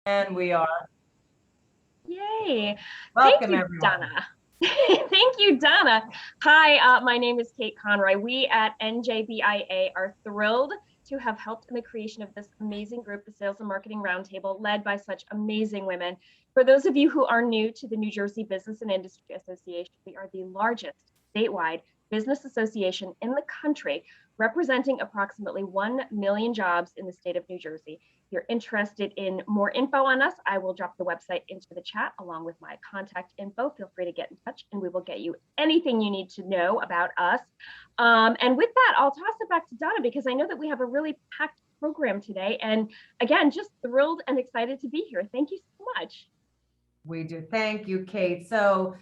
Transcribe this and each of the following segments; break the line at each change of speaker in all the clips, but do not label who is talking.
And we are.
Yay. Thank
Welcome,
you,
everyone.
Donna. Thank you, Donna. Hi, my name is Kate Conroy. We at NJBIA are thrilled to have helped in the creation of this amazing group, the Sales and Marketing Roundtable, led by such amazing women. For those of you who are new to the New Jersey Business and Industry Association, we are the largest statewide business association in the country, representing approximately 1 million jobs in the state of New Jersey. If you're interested in more info on us, I will drop the website into the chat along with my contact info. Feel free to get in touch and we will get you anything you need to know about us. And with that, I'll toss it back to Donna because I know that we have a really packed program today. And again, just thrilled and excited to be here. Thank you so much.
We do. Thank you, Kate. So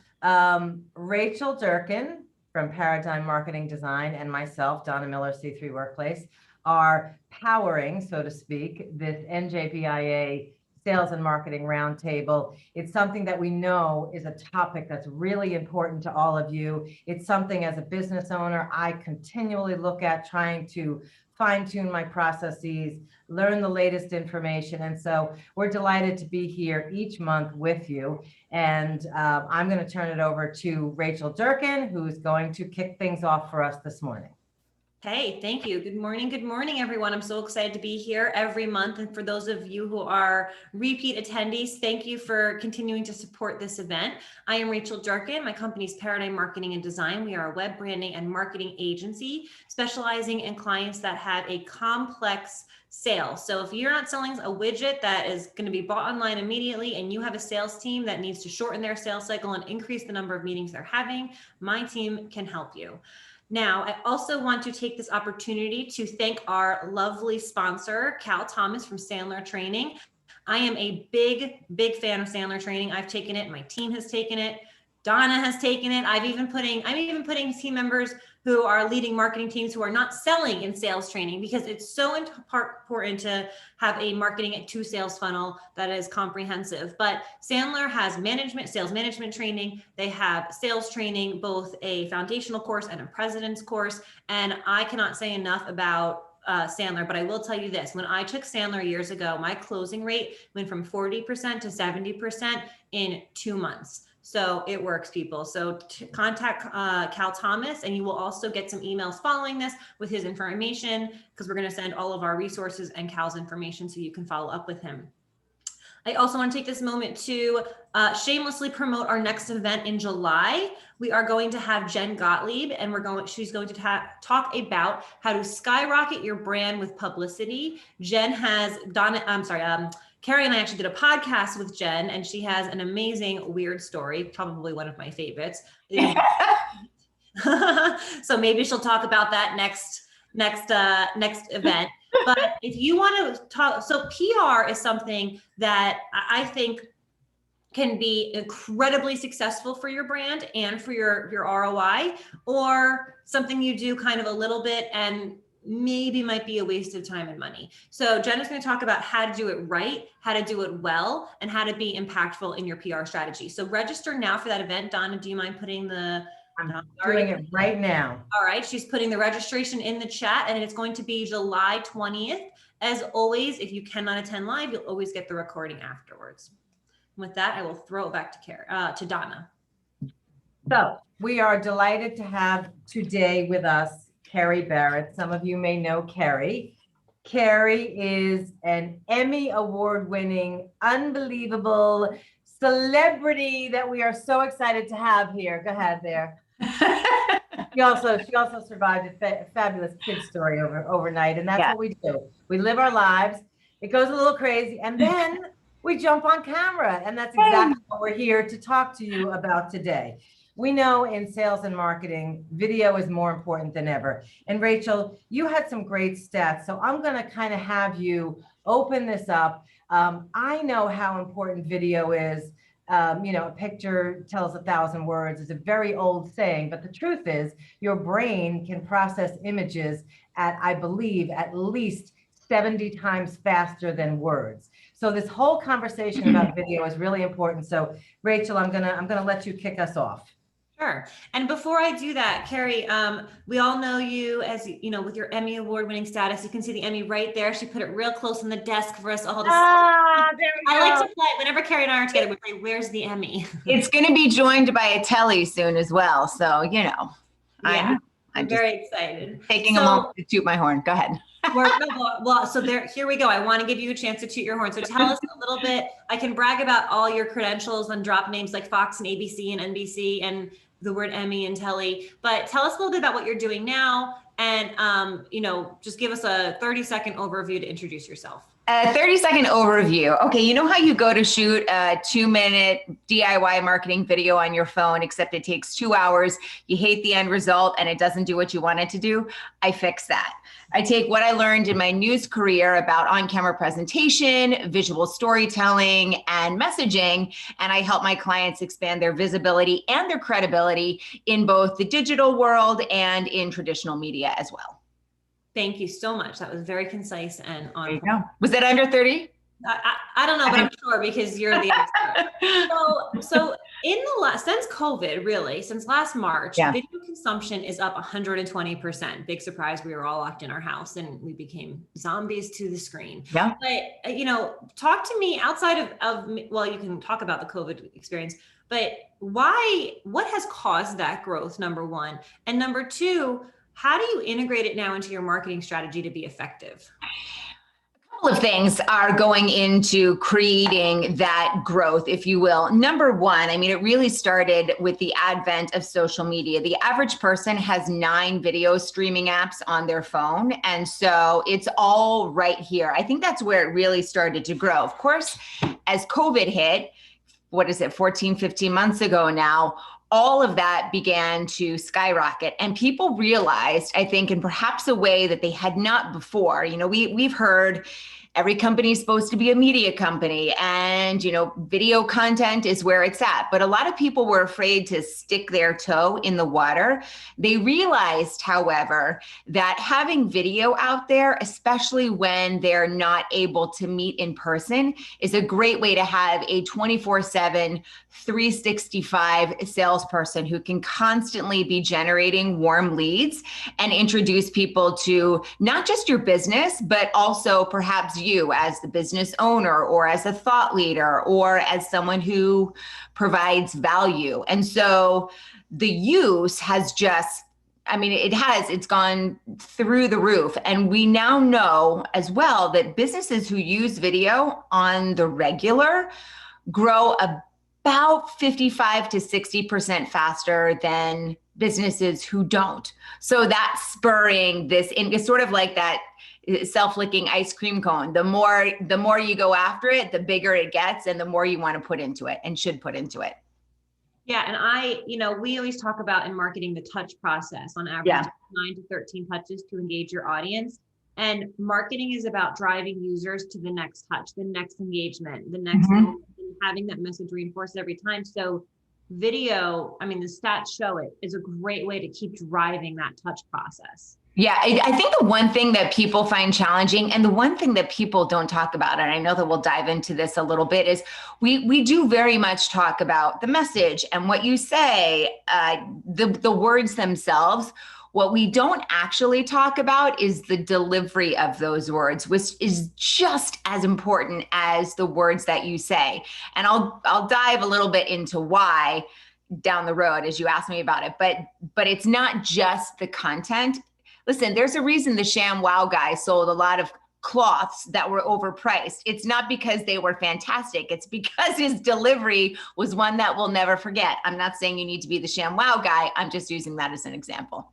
Rachel Durkin from Paradigm Marketing Design and myself, Donna Miller, C3 Workplace, are powering, so to speak, this NJBIA Sales and Marketing Roundtable. It's something that we know is a topic that's really important to all of you. It's something as a business owner, I continually look at trying to fine-tune my processes, learn the latest information. And so we're delighted to be here each month with you. And I'm going to turn it over to Rachel Durkin, who's going to kick things off for us this morning.
Hey, thank you. Good morning, everyone. I'm so excited to be here every month. And for those of you who are repeat attendees, thank you for continuing to support this event. I am Rachel Durkin. My company is Paradigm Marketing and Design. We are a web branding and marketing agency specializing in clients that have a complex sale. So if you're not selling a widget that is going to be bought online immediately and you have a sales team that needs to shorten their sales cycle and increase the number of meetings they're having, my team can help you. Now, I also want to take this opportunity to thank our lovely sponsor, Cal Thomas from Sandler Training. I am a big fan of Sandler Training. I've taken it. My team has taken it. Donna has taken it. I'm even putting team members who are leading marketing teams who are not selling in sales training because it's so important to have a marketing to sales funnel that is comprehensive. But Sandler has sales management training. They have sales training, both a foundational course and a president's course. And I cannot say enough about Sandler, but I will tell you this. When I took Sandler years ago, my closing rate went from 40% to 70% in 2 months. So it works, people. So contact Cal Thomas, and you will also get some emails following this with his information, because we're going to send all of our resources and Cal's information so you can follow up with him. I also want to take this moment to shamelessly promote our next event in July. We are going to have Jen Gottlieb, and she's going to talk about how to skyrocket your brand with publicity. Jen has Kerry and I actually did a podcast with Jen, and she has an amazing weird story, probably one of my favorites. So maybe she'll talk about that next event. But if you want to talk, so PR is something that I think can be incredibly successful for your brand and for your ROI, or something you do kind of a little bit and maybe might be a waste of time and money. So Jen is going to talk about how to do it right, how to do it well, and how to be impactful in your PR strategy. So register now for that event. Donna, do you mind putting
I'm doing it right now.
All right, she's putting the registration in the chat, and it's going to be July 20th. As always, if you cannot attend live, you'll always get the recording afterwards. And with that, I will throw it back to Donna.
So we are delighted to have today with us Kerry Barrett. Some of you may know Kerry. Kerry is an Emmy award-winning, unbelievable celebrity that we are so excited to have here. Go ahead there. She also survived a fabulous kid story overnight, and that's what we do. We live our lives. It goes a little crazy, and then we jump on camera, and that's exactly what we're here to talk to you about today. We know in sales and marketing, video is more important than ever. And Rachel, you had some great stats, so I'm going to kind of have you open this up. I know how important video is. A picture tells 1,000 words is a very old saying, but the truth is your brain can process images at, I believe, at least 70 times faster than words. So this whole conversation about video is really important. So Rachel, I'm gonna let you kick us off.
Sure. And before I do that, Kerry, we all know you as, you know, with your Emmy award-winning status. You can see the Emmy right there. She put it real close on the desk for us all to see.
There we
I
go.
like to play, whenever Kerry and I are together, we play, where's the Emmy?
It's going to be joined by a telly soon as well. So, you know,
Yeah,
I'm just
very excited.
taking a moment to toot my horn. Go ahead.
So here we go. I want to give you a chance to toot your horn. So tell us a little bit. I can brag about all your credentials and drop names like Fox and ABC and NBC and the word Emmy and telly, but tell us a little bit about what you're doing now. And, you know, just give us a 30-second overview to introduce yourself.
A 30-second overview. Okay, you know how you go to shoot a 2-minute DIY marketing video on your phone, except it takes 2 hours. You hate the end result and it doesn't do what you want it to do? I fix that. I take what I learned in my news career about on-camera presentation, visual storytelling, and messaging, and I help my clients expand their visibility and their credibility in both the digital world and in traditional media as well.
Thank you so much. That was very concise and on.
There you go. Was that under 30?
I don't know, but I'm sure because you're the expert. So in the since COVID, really, since last March, video consumption is up 120%. Big surprise. We were all locked in our house and we became zombies to the screen.
Yeah.
But, you know, talk to me outside of, well, you can talk about the COVID experience, but what has caused that growth, number one? And number two, how do you integrate it now into your marketing strategy to be effective?
A couple of things are going into creating that growth, if you will. Number one, I mean, it really started with the advent of social media. The average person has 9 video streaming apps on their phone. And so it's all right here. I think that's where it really started to grow. Of course, as COVID hit, 14, 15 months ago now, all of that began to skyrocket and people realized, I think, in perhaps a way that they had not before. You know, we've heard every company is supposed to be a media company and, you know, video content is where it's at. But a lot of people were afraid to stick their toe in the water. They realized, however, that having video out there, especially when they're not able to meet in person, is a great way to have a 24/7, 365 salesperson who can constantly be generating warm leads and introduce people to not just your business, but also perhaps you as the business owner or as a thought leader or as someone who provides value. And so the use has just, I mean, it's gone through the roof. And we now know as well that businesses who use video on the regular grow about 55 to 60% faster than businesses who don't. So that's spurring this, it's sort of like that self-licking ice cream cone. The more you go after it, the bigger it gets and the more you want to put into it and should put into it.
Yeah. And you know, we always talk about in marketing, the touch process on average, 9 to 13 touches to engage your audience. And marketing is about driving users to the next touch, the next engagement, the next moment, and having that message reinforced every time. So video, I mean, the stats show it, is a great way to keep driving that touch process.
Yeah, I think the one thing that people find challenging and the one thing that people don't talk about, and I know that we'll dive into this a little bit, is we do very much talk about the message and what you say, the words themselves. What we don't actually talk about is the delivery of those words, which is just as important as the words that you say. And I'll dive a little bit into why down the road as you ask me about it, but it's not just the content. Listen, there's a reason the ShamWow guy sold a lot of cloths that were overpriced. It's not because they were fantastic. It's because his delivery was one that we'll never forget. I'm not saying you need to be the ShamWow guy. I'm just using that as an example.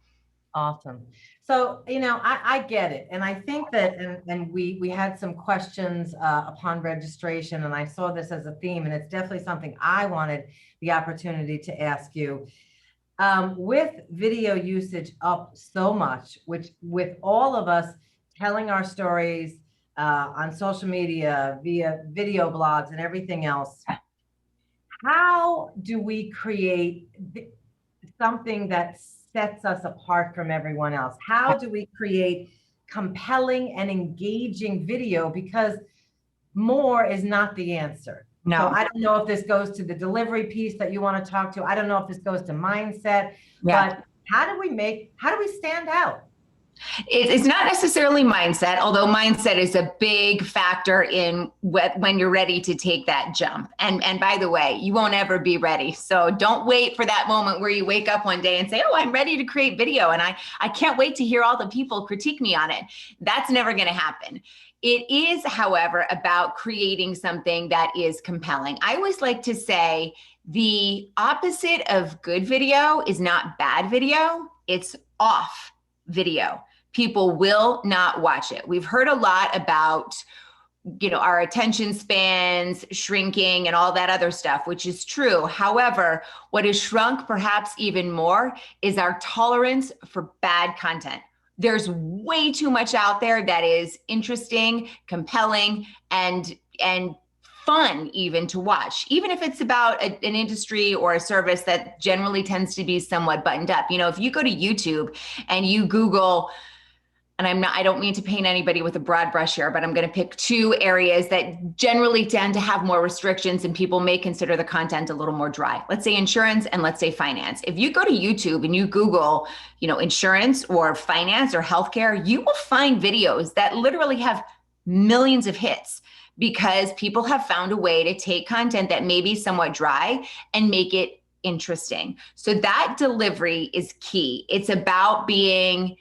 Awesome. So, you know, I get it. And I think that, and we had some questions upon registration, and I saw this as a theme, and it's definitely something I wanted the opportunity to ask you. With video usage up so much, which with all of us telling our stories on social media, via video blogs and everything else, how do we create something that sets us apart from everyone else? How do we create compelling and engaging video? Because more is not the answer. So
No.
I don't know if this goes to the delivery piece that you want to talk to. I don't know if this goes to mindset,
Yeah.
but how do we stand out?
It's not necessarily mindset, although mindset is a big factor in when you're ready to take that jump. And by the way, you won't ever be ready. So don't wait for that moment where you wake up one day and say, oh, I'm ready to create video. And I can't wait to hear all the people critique me on it. That's never going to happen. It is, however, about creating something that is compelling. I always like to say the opposite of good video is not bad video, it's off video. People will not watch it. We've heard a lot about, our attention spans shrinking and all that other stuff, which is true. However, what has shrunk perhaps even more is our tolerance for bad content. There's way too much out there that is interesting, compelling, and fun even to watch, even if it's about an industry or a service that generally tends to be somewhat buttoned up. If you go to YouTube and you Google, and I don't mean to paint anybody with a broad brush here, but I'm going to pick two areas that generally tend to have more restrictions and people may consider the content a little more dry. Let's say insurance and let's say finance. If you go to YouTube and you Google, insurance or finance or healthcare, you will find videos that literally have millions of hits because people have found a way to take content that may be somewhat dry and make it interesting. So that delivery is key. It's about being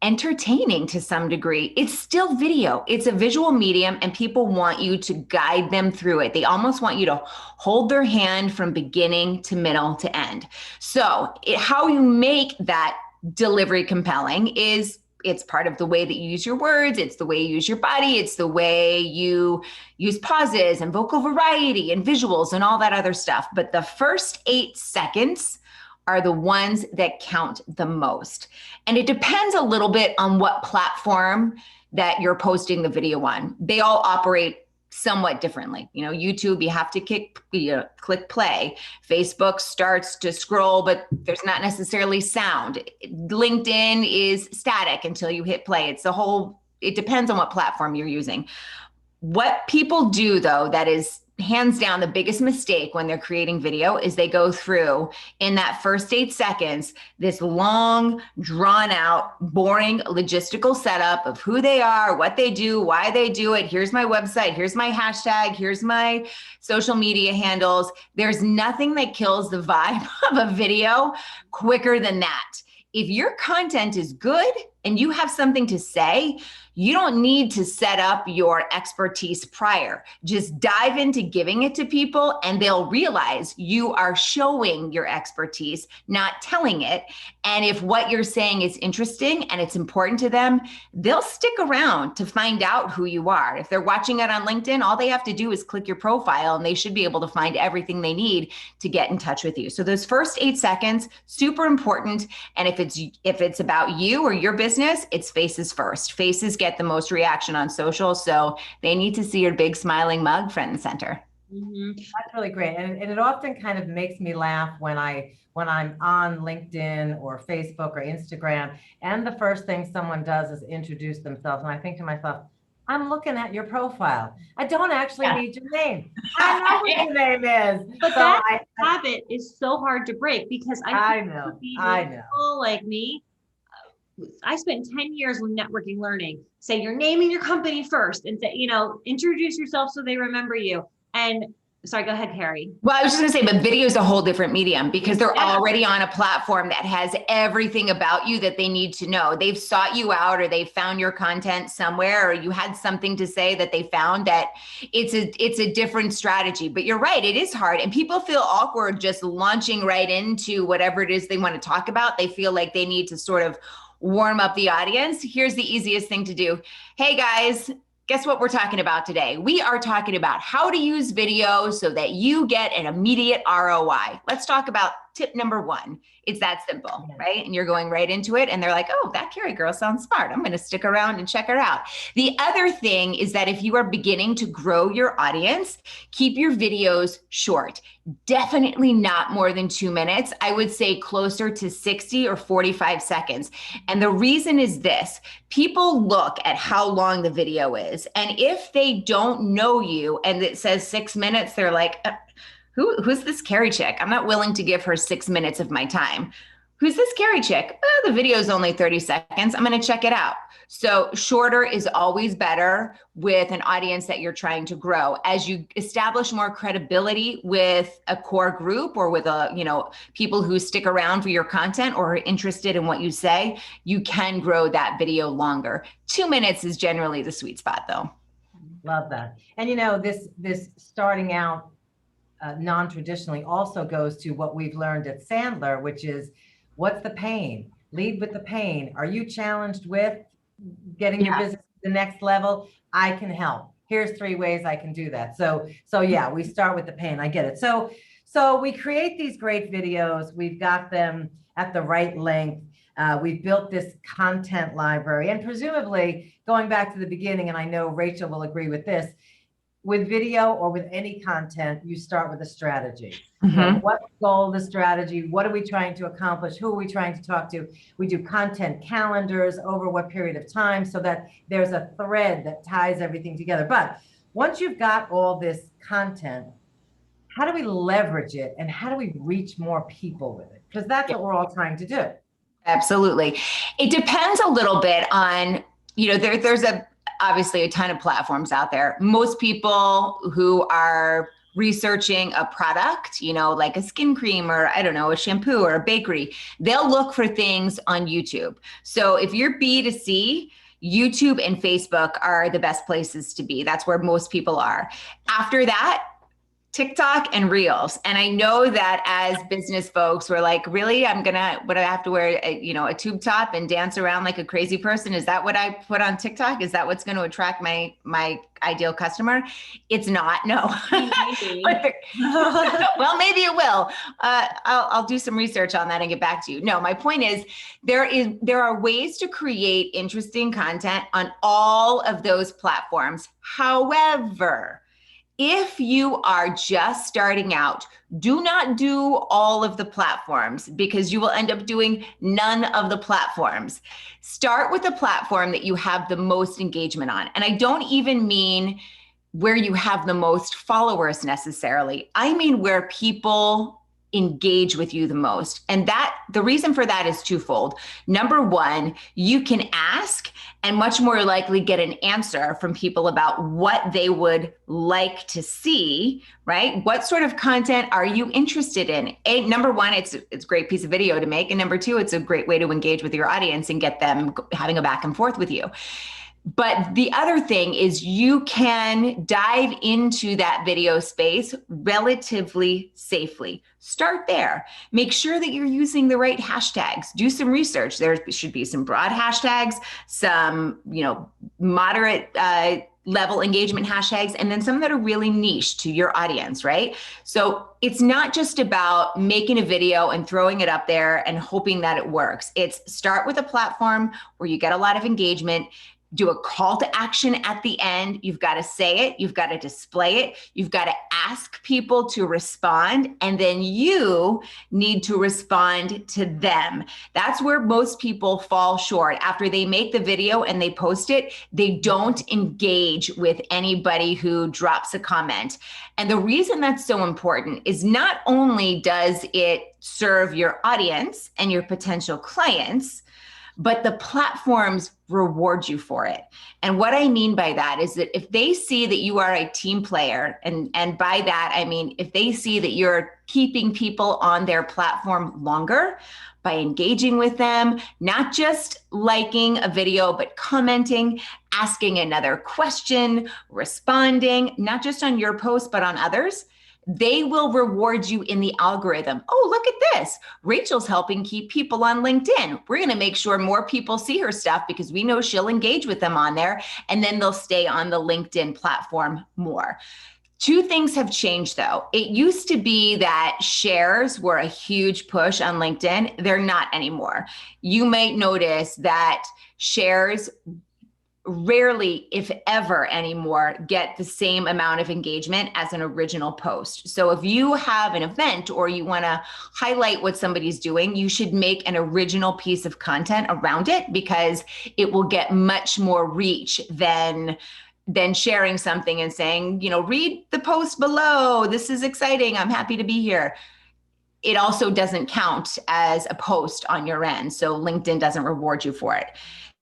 entertaining to some degree. It's still video. It's a visual medium and people want you to guide them through it. They almost want you to hold their hand from beginning to middle to end. So how you make that delivery compelling is it's part of the way that you use your words. It's the way you use your body. It's the way you use pauses and vocal variety and visuals and all that other stuff. But the first 8 seconds are the ones that count the most. And it depends a little bit on what platform that you're posting the video on. They all operate somewhat differently. YouTube, you have to click play. Facebook starts to scroll, but there's not necessarily sound. LinkedIn is static until you hit play. It depends on what platform you're using. What people do though, that is hands down the biggest mistake when they're creating video is they go through in that first 8 seconds, this long, drawn out, boring logistical setup of who they are, what they do, why they do it. Here's my website. Here's my hashtag. Here's my social media handles. There's nothing that kills the vibe of a video quicker than that. If your content is good and you have something to say, you don't need to set up your expertise prior. Just dive into giving it to people and they'll realize you are showing your expertise, not telling it. And if what you're saying is interesting and it's important to them, they'll stick around to find out who you are. If they're watching it on LinkedIn, all they have to do is click your profile and they should be able to find everything they need to get in touch with you. So those first 8 seconds, super important. And if it's about you or your business, it's faces first. Faces get the most reaction on social. So they need to see your big smiling mug front and center.
Mm-hmm. That's really great. And it often kind of makes me laugh when I'm on LinkedIn or Facebook or Instagram, and the first thing someone does is introduce themselves. And I think to myself, I'm looking at your profile. I don't actually need your name. I know what your name is.
But that habit is so hard to break because I know people like me. I spent 10 years with networking learning. Say your name and your company first and say, introduce yourself so they remember you. And sorry, go ahead, Kerry.
Well, I was just going to say, but video is a whole different medium because they're already on a platform that has everything about you that they need to know. They've sought you out or they found your content somewhere, or you had something to say that they found that it's a different strategy. But you're right, it is hard. And people feel awkward just launching right into whatever it is they want to talk about. They feel like they need to sort of warm up the audience. Here's the easiest thing to do. Hey guys, guess what we're talking about today? We are talking about how to use video so that you get an immediate ROI. Let's talk about tip number one. It's that simple,
Yeah.
right? And you're going right into it and they're like, oh, that Kerry girl sounds smart. I'm going to stick around and check her out. The other thing is that if you are beginning to grow your audience, keep your videos short. Definitely not more than 2 minutes. I would say closer to 60 or 45 seconds. And the reason is this: people look at how long the video is. And if they don't know you and it says 6 minutes, they're like, who's this Kerry chick? I'm not willing to give her 6 minutes of my time. Who's this Kerry chick? Oh, the video is only 30 seconds. I'm going to check it out. So shorter is always better with an audience that you're trying to grow. As you establish more credibility with a core group or with people who stick around for your content or are interested in what you say, you can grow that video longer. 2 minutes is generally the sweet spot though.
Love that. And this starting out non-traditionally also goes to what we've learned at Sandler, which is, what's the pain? Lead with the pain. Are you challenged with getting your business to the next level? I can help. Here's 3 ways I can do that. So yeah, we start with the pain. I get it. So we create these great videos. We've got them at the right length. We've built this content library, and presumably going back to the beginning, and I know Rachel will agree with this, with video or with any content, you start with a strategy.
Mm-hmm.
What's the goal of the strategy? What are we trying to accomplish? Who are we trying to talk to? We do content calendars over what period of time so that there's a thread that ties everything together. But once you've got all this content, how do we leverage it and how do we reach more people with it? Because that's what we're all trying to do.
Absolutely. It depends a little bit on, there's obviously a ton of platforms out there. Most people who are researching a product, like a skin cream or I don't know, a shampoo or a bakery, they'll look for things on YouTube. So if you're B2C, YouTube and Facebook are the best places to be. That's where most people are. After that, TikTok and Reels. And I know that as business folks, we're like, really, would I have to wear a tube top and dance around like a crazy person? Is that what I put on TikTok? Is that what's going to attract my ideal customer? It's not, no.
Maybe.
Well, maybe it will. I'll do some research on that and get back to you. No, my point is there are ways to create interesting content on all of those platforms. However, if you are just starting out, do not do all of the platforms because you will end up doing none of the platforms. Start with a platform that you have the most engagement on. And I don't even mean where you have the most followers necessarily. I mean where people engage with you the most. And the reason for that is twofold. Number one, you can ask and much more likely get an answer from people about what they would like to see, right? What sort of content are you interested in? Number one, it's a great piece of video to make. And number two, it's a great way to engage with your audience and get them having a back and forth with you. But the other thing is you can dive into that video space relatively safely. Start there. Make sure that you're using the right hashtags. Do some research. There should be some broad hashtags, some, moderate level engagement hashtags, and then some that are really niche to your audience, right? So it's not just about making a video and throwing it up there and hoping that it works. It's start with a platform where you get a lot of engagement. Do a call to action at the end. You've got to say it. You've got to display it. You've got to ask people to respond. And then you need to respond to them. That's where most people fall short. After they make the video and they post it, they don't engage with anybody who drops a comment. And the reason that's so important is not only does it serve your audience and your potential clients, but the platforms reward you for it. And what I mean by that is that if they see that you are a team player, and by that, I mean, if they see that you're keeping people on their platform longer by engaging with them, not just liking a video, but commenting, asking another question, responding, not just on your post, but on others, they will reward you in the algorithm. Oh, look at this. Rachel's helping keep people on LinkedIn. We're going to make sure more people see her stuff because we know she'll engage with them on there, and then they'll stay on the LinkedIn platform more. Two things have changed though. It used to be that shares were a huge push on LinkedIn. They're not anymore. You might notice that shares rarely, if ever anymore, get the same amount of engagement as an original post. So if you have an event or you want to highlight what somebody's doing, you should make an original piece of content around it, because it will get much more reach than sharing something and saying, read the post below. This is exciting. I'm happy to be here. It also doesn't count as a post on your end. So LinkedIn doesn't reward you for it.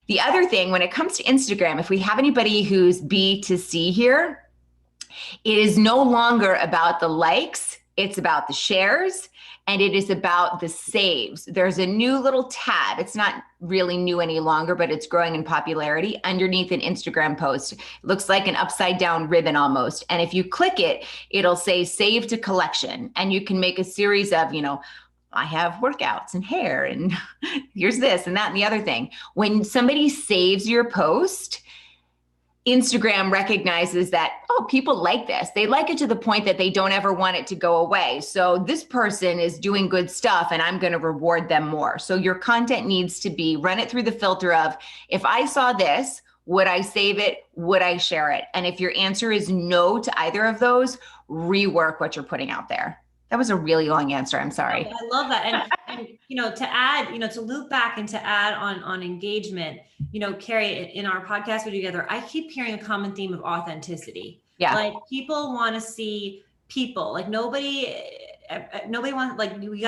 The other thing, when it comes to Instagram, if we have anybody who's B2C here, it is no longer about the likes, it's about the shares, and it is about the saves. There's a new little tab. It's not really new any longer, but it's growing in popularity underneath an Instagram post. It looks like an upside down ribbon almost. And if you click it, it'll say save to collection. And you can make a series of, I have workouts and hair and here's this and that and the other thing. When somebody saves your post, Instagram recognizes that, oh, people like this. They like it to the point that they don't ever want it to go away. So this person is doing good stuff and I'm going to reward them more. So your content needs to run it through the filter of, if I saw this, would I save it? Would I share it? And if your answer is no to either of those, rework what you're putting out there. That was a really long answer. I'm sorry.
I love that. And to add, to loop back and to add on engagement, Kerry, in our podcast we do together, I keep hearing a common theme of authenticity.
Yeah.
Like people want to see people, like nobody wants, like we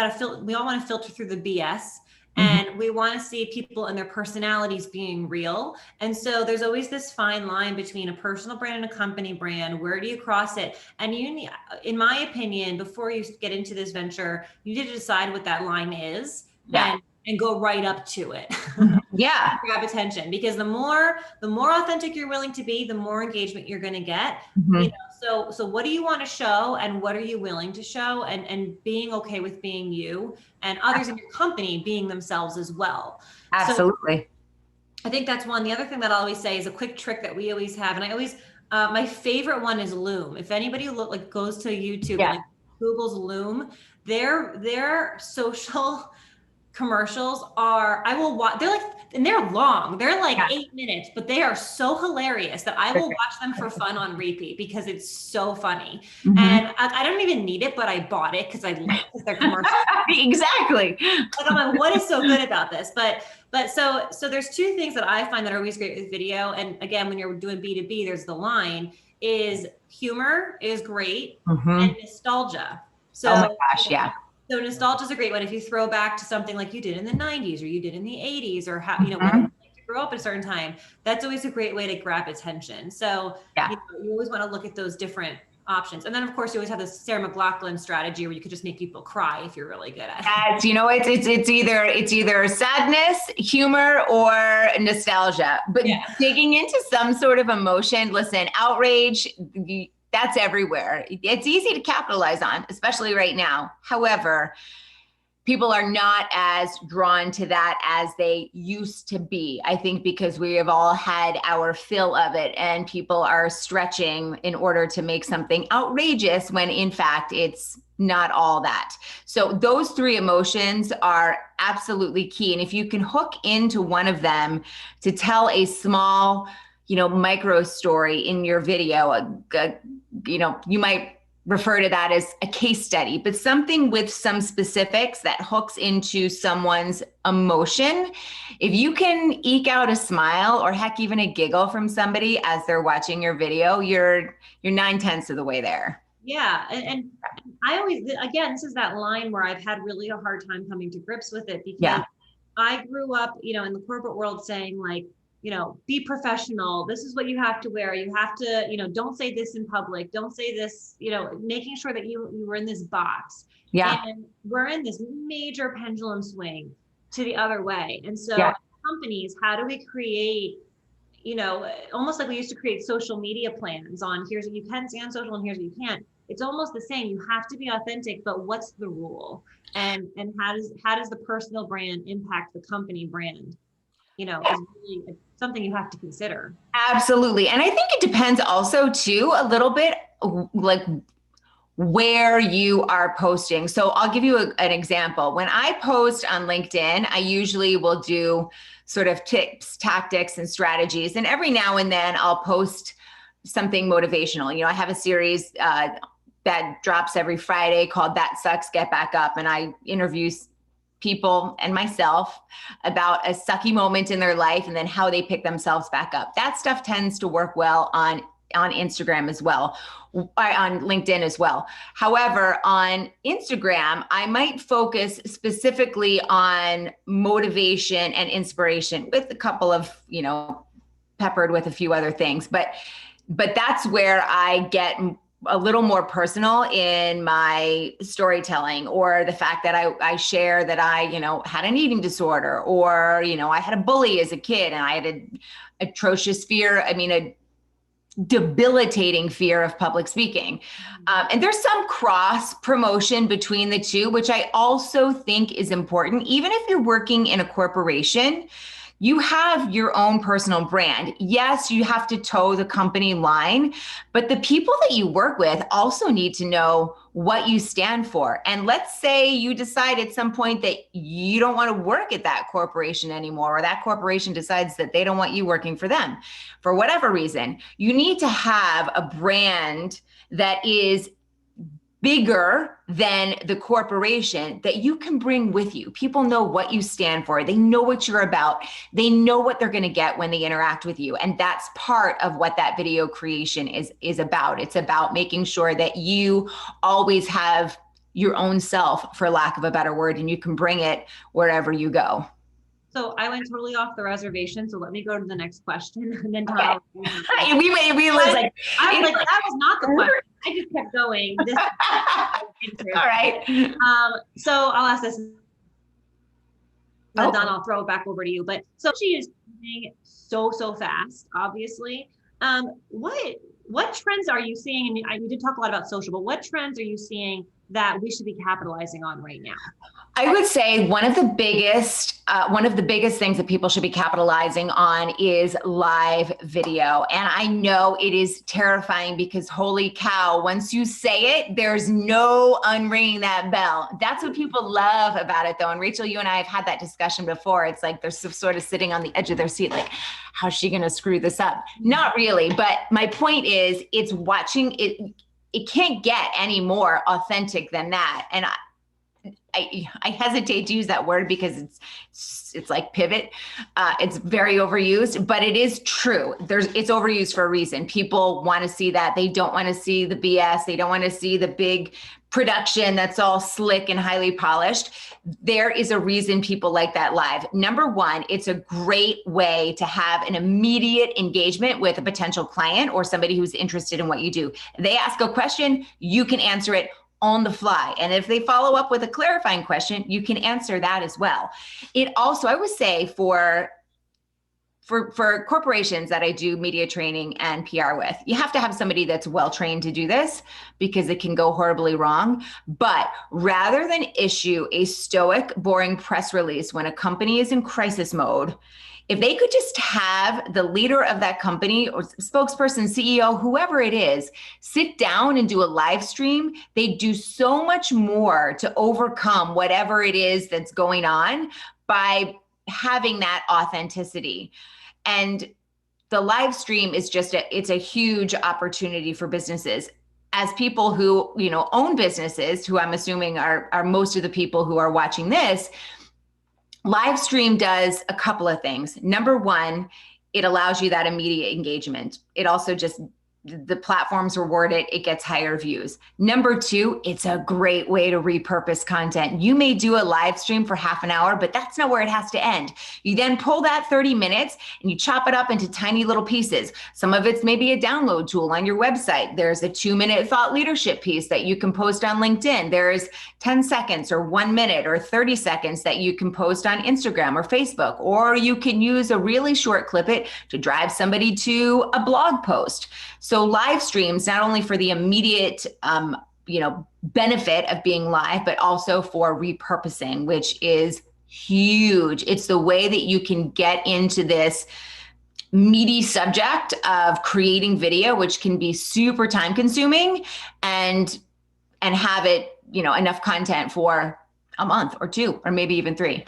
all want to filter through the BS. And we want to see people and their personalities being real. And so there's always this fine line between a personal brand and a company brand. Where do you cross it? And you need, in my opinion, before you get into this venture, you need to decide what that line is and go right up to it.
Yeah.
Grab attention, because the more authentic you're willing to be, the more engagement you're going to get. So what do you want to show and what are you willing to show, and being okay with being you, and others in your company being themselves as well.
Absolutely.
So I think that's one. The other thing that I'll always say is a quick trick that we always have. And I always, my favorite one is Loom. If anybody goes to YouTube and Google's Loom, their social commercials I will watch, they're long. They're like 8 minutes, but they are so hilarious that I will watch them for fun on repeat because it's so funny. And I don't even need it, but I bought it because I like their commercials.
Exactly.
Like I'm like, what is so good about this? But so there's two things that I find that are always great with video. And again, when you're doing B2B, there's the line is humor is great and nostalgia. So,
oh my gosh, yeah.
So nostalgia is a great one. If you throw back to something like you did in the 90s or you did in the 80s, or how, what it was like to grow up at a certain time, that's always a great way to grab attention. So you always want to look at those different options. And then of course you always have this Sarah McLachlan strategy where you could just make people cry if you're really good at it.
It's either sadness, humor, or nostalgia, but digging into some sort of emotion. Listen, outrage, that's everywhere. It's easy to capitalize on, especially right now. However, people are not as drawn to that as they used to be. I think because we have all had our fill of it and people are stretching in order to make something outrageous when in fact it's not all that. So those three emotions are absolutely key. And if you can hook into one of them to tell a small, micro story in your video, you might refer to that as a case study, but something with some specifics that hooks into someone's emotion. If you can eke out a smile or heck, even a giggle from somebody as they're watching your video, you're 9/10 of the way there.
Yeah. And I always, again, this is that line where I've had really a hard time coming to grips with it, because I grew up, in the corporate world saying like, be professional. This is what you have to wear. You have to, don't say this in public. Don't say this, making sure that you were in this box.
Yeah.
And we're in this major pendulum swing to the other way. And so companies, how do we create, almost like we used to create social media plans on here's what you can say on social and here's what you can't. It's almost the same. You have to be authentic, but what's the rule? And how does the personal brand impact the company brand? Is really something you have to consider.
Absolutely. And I think it depends also too, a little bit, like where you are posting. So I'll give you an example. When I post on LinkedIn, I usually will do sort of tips, tactics, and strategies. And every now and then I'll post something motivational. You know, I have a series that drops every Friday called That Sucks, Get Back Up. And I interview people and myself about a sucky moment in their life and then how they pick themselves back up. That stuff tends to work well on Instagram as well, on LinkedIn as well. However, on Instagram, I might focus specifically on motivation and inspiration with a couple of, you know, peppered with a few other things. But that's where I get a little more personal in my storytelling, or the fact that I share that I, you know, had an eating disorder, or, you know, I had a bully as a kid and I had an atrocious fear. I mean, a debilitating fear of public speaking. And there's some cross promotion between the two, which I also think is important. Even if you're working in a corporation, you have your own personal brand. Yes, you have to toe the company line, but the people that you work with also need to know what you stand for. And let's say you decide at some point that you don't want to work at that corporation anymore, or that corporation decides that they don't want you working for them for whatever reason. You need to have a brand that is bigger than the corporation that you can bring with you. People know what you stand for. They know what you're about. They know what they're going to get when they interact with you. And that's part of what that video creation is about. It's about making sure that you always have your own self, for lack of a better word, and you can bring it wherever you go.
So I went totally off the reservation. So let me go to the next question. And then
Okay.
we
was like,
I was like, that was not the question. I just kept going. This
all right.
So I'll ask this.
Oh.
Donna, I'll throw it back over to you. But so she is moving so fast, obviously. What trends are you seeing? And we did talk a lot about social, but what trends are you seeing that we should be capitalizing on right now?
I would say one of the biggest things that people should be capitalizing on is live video. And I know it is terrifying because holy cow, once you say it, there's no unringing that bell. That's what people love about it though. And Rachel, you and I have had that discussion before. It's like they're sort of sitting on the edge of their seat, like, how's she going to screw this up? Not really. But my point is, it's watching it. It can't get any more authentic than that. And I hesitate to use that word because it's like pivot. It's very overused, but it is true. It's overused for a reason. People want to see that. They don't want to see the BS. They don't want to see the big production that's all slick and highly polished. There is a reason people like that live. Number one, it's a great way to have an immediate engagement with a potential client or somebody who's interested in what you do. They ask a question, you can answer it on the fly. And if they follow up with a clarifying question, you can answer that as well. It also, I would say for corporations that I do media training and PR with, you have to have somebody that's well-trained to do this because it can go horribly wrong. But rather than issue a stoic, boring press release when a company is in crisis mode, if they could just have the leader of that company or spokesperson, CEO, whoever it is, sit down and do a live stream, they do so much more to overcome whatever it is that's going on by having that authenticity. And the live stream is it's a huge opportunity for businesses. As people who, you know, own businesses, who I'm assuming are most of the people who are watching this, live stream does a couple of things. Number one, it allows you that immediate engagement. It also just, the platforms reward it, it gets higher views. Number two, it's a great way to repurpose content. You may do a live stream for half an hour, but that's not where it has to end. You then pull that 30 minutes and you chop it up into tiny little pieces. Some of it's maybe a download tool on your website. There's a 2-minute thought leadership piece that you can post on LinkedIn. There's 10 seconds or 1 minute or 30 seconds that you can post on Instagram or Facebook, or you can use a really short clip it to drive somebody to a blog post. So live streams, not only for the immediate, benefit of being live, but also for repurposing, which is huge. It's the way that you can get into this meaty subject of creating video, which can be super time consuming, and have it, enough content for a month or 2, or maybe even 3.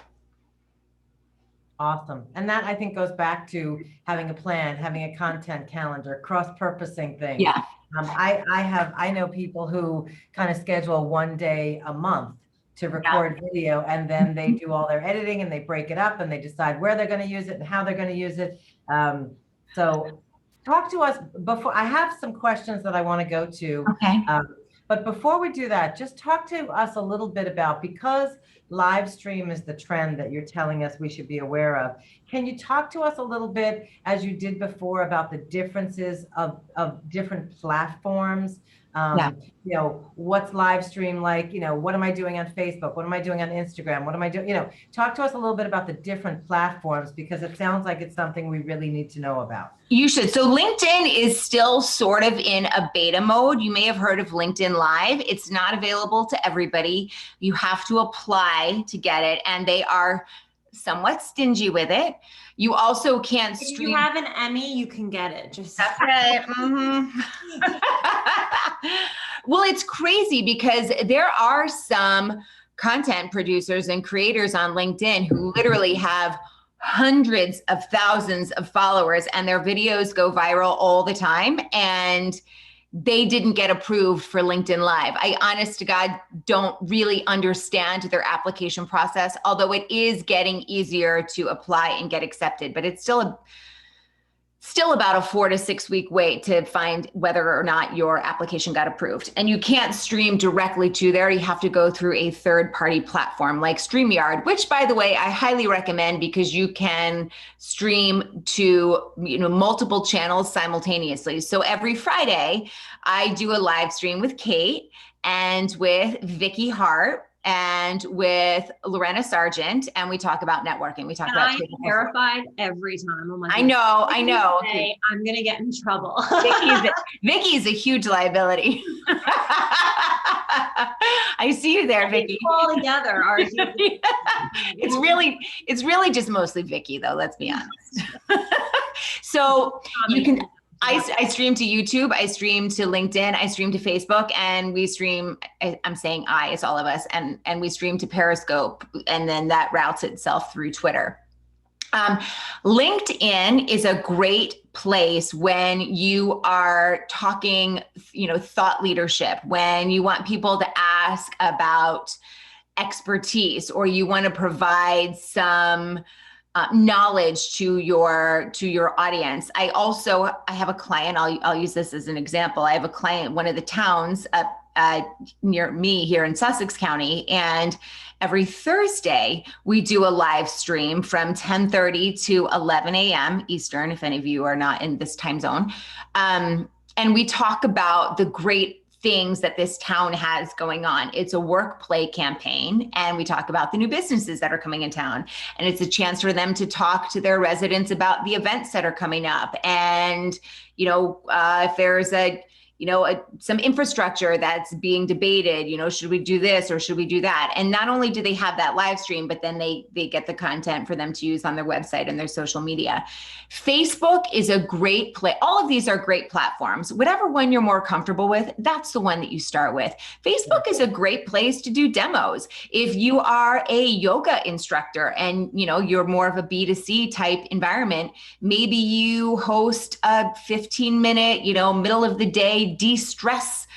Awesome. And that, I think, goes back to having a plan, having a content calendar, cross-purposing things.
Yeah.
I know people who kind of schedule 1 day a month to record video, and then they do all their editing and they break it up and they decide where they're going to use it and how they're going to use it. So talk to us before. I have some questions that I want to go to.
Okay.
But before we do that, just talk to us a little bit about, because live stream is the trend that you're telling us we should be aware of. Can you talk to us a little bit, as you did before, about the differences of different platforms? What's live stream like? What am I doing on Facebook? What am I doing on Instagram? What am I doing? Talk to us a little bit about the different platforms, because it sounds like it's something we really need to know about.
You should. So LinkedIn is still sort of in a beta mode. You may have heard of LinkedIn Live. It's not available to everybody. You have to apply to get it, and they are somewhat stingy with it. You also can't stream.
If you have an Emmy, you can get it. Just
That's right. Mm-hmm. Well, it's crazy because there are some content producers and creators on LinkedIn who literally have hundreds of thousands of followers, and their videos go viral all the time, and they didn't get approved for LinkedIn Live. I, honest to God, don't really understand their application process, although it is getting easier to apply and get accepted, but it's still about a 4 to 6 week wait to find whether or not your application got approved. And you can't stream directly to there. You have to go through a third-party platform like StreamYard, which, by the way, I highly recommend, because you can stream to multiple channels simultaneously. So every Friday, I do a live stream with Kate and with Vicky Hart and with Lorena Sargent, and we talk about networking. We talk about.
I'm terrified every time. I'm like,
I know.
I'm gonna get in trouble.
Vicky's a huge liability. I see you there, Vicky.
All together,
It's really just mostly Vicky, though. Let's be honest. So you can. I stream to YouTube, I stream to LinkedIn, I stream to Facebook, and we stream, I'm saying it's all of us, and we stream to Periscope, and then that routes itself through Twitter. LinkedIn is a great place when you are talking, thought leadership, when you want people to ask about expertise, or you want to provide some knowledge to your audience. I have a client, I'll use this as an example. I have a client, one of the towns up near me here in Sussex County, and every Thursday we do a live stream from 10:30 to 11 a.m. Eastern, if any of you are not in this time zone. And we talk about the great things that this town has going on. It's a work play campaign, and we talk about the new businesses that are coming in town, and it's a chance for them to talk to their residents about the events that are coming up, and if there's some infrastructure that's being debated, should we do this or should we do that? And not only do they have that live stream, but then they get the content for them to use on their website and their social media. Facebook is a great place. All of these are great platforms. Whatever one you're more comfortable with, that's the one that you start with. Facebook is a great place to do demos. If you are a yoga instructor and you're more of a B2C type environment, maybe you host a 15-minute, middle of the day de-stress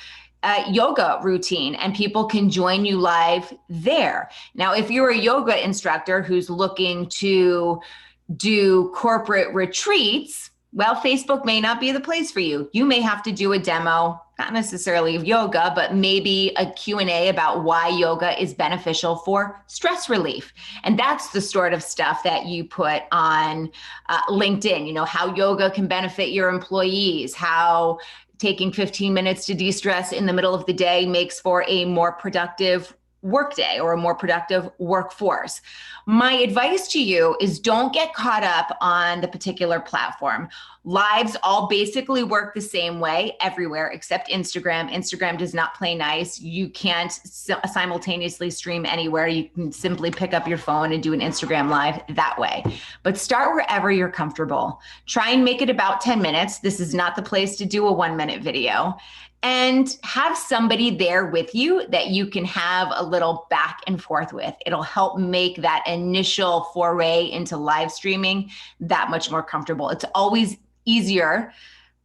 yoga routine, and people can join you live there. Now, if you're a yoga instructor who's looking to do corporate retreats, well, Facebook may not be the place for you. You may have to do a demo, not necessarily of yoga, but maybe a Q&A about why yoga is beneficial for stress relief. And that's the sort of stuff that you put on LinkedIn, how yoga can benefit your employees, how taking 15 minutes to de-stress in the middle of the day makes for a more productive workday or a more productive workforce. My advice to you is don't get caught up on the particular platform. Lives all basically work the same way everywhere except Instagram. Instagram does not play nice. You can't simultaneously stream anywhere. You can simply pick up your phone and do an Instagram live that way. But start wherever you're comfortable. Try and make it about 10 minutes. This is not the place to do a 1-minute video. And have somebody there with you that you can have a little back and forth with. It'll help make that initial foray into live streaming that much more comfortable. It's always easier